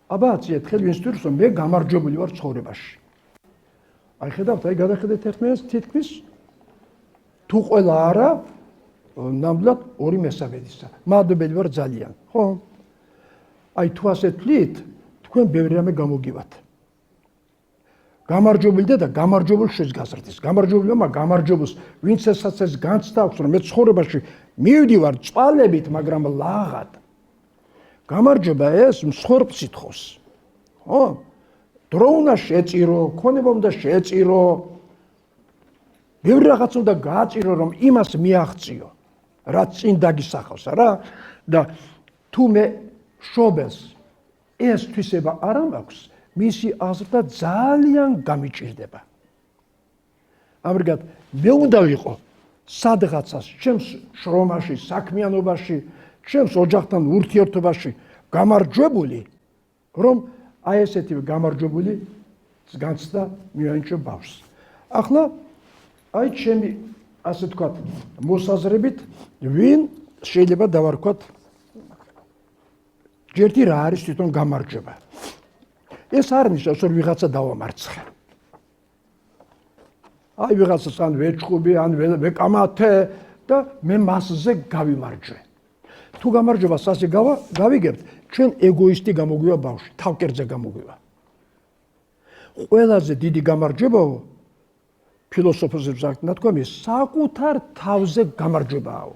აბა აციეთ ხელი ვინც თვითონ რომ მე გამარჯვებული ვარ ცხოვრებაში. აი ხედავთ, აი გადახედეთ ერთმანეთს თითქმის თუ ყველა არა ნამდვილად 2/3-ისა. მადლობელი ვარ ძალიან, ხო? აი თუ ასე თვლით, თქვენ ბევრი რამე გამოგივათ. გამარჯვებული და გამარჯვებულ შეს გაზრდის. გამარჯვებულმა გამარჯვებულს ვინც ესაც ეს განცდა აქვს რომ მე ცხოვრებაში მივდივარ წვალებით, მაგრამ ლაღად. გამარჯვება ეს მსხვერპლს ითხოვს. ხო? დრო უნდა შეწირო, ქონება უნდა შეწირო. ბევრი რაღაც უნდა გააწირო რომ იმას მიაღწიო, რაც წინ დაგისახავს რა და თუ მე შობელს ეს თვისება არ მაქვს, მისი აზრდა ძალიან გამიჭირდება. ამრიგად მე უნდა ვიყო სადღაცას ჩემს შრომაში, საქმიანობაში, ჩემს ოჯახთან ურთიერთობაში გამარჯვებული, რომ აი ესეთი გამარჯვებული განცდა მიანიჭო ბავშვს. ახლა აი ჩემი ასე თქვათ მოსაზრებით ვინ შეიძლება დავარქვათ ჯერთი რა არის თვითონ გამარჯვება. ეს არ ნიშნავს რომ ვიღაცა დავამარცხე. აი ვიღაცას ან ვეჭხუბი, ან ვეკამათე და მე მასზე გავიმარჯვე. თუ გამარჯვებას ასე გავიგებთ, ჩვენ ეგოისტი გამოგვივა ბავშვი, თავკერძე გამოგვივა. ყველაზე დიდი გამარჯვებაო ფილოსოფოსებს აქვს ნათქვამი საკუთარ თავზე გამარჯვებაო.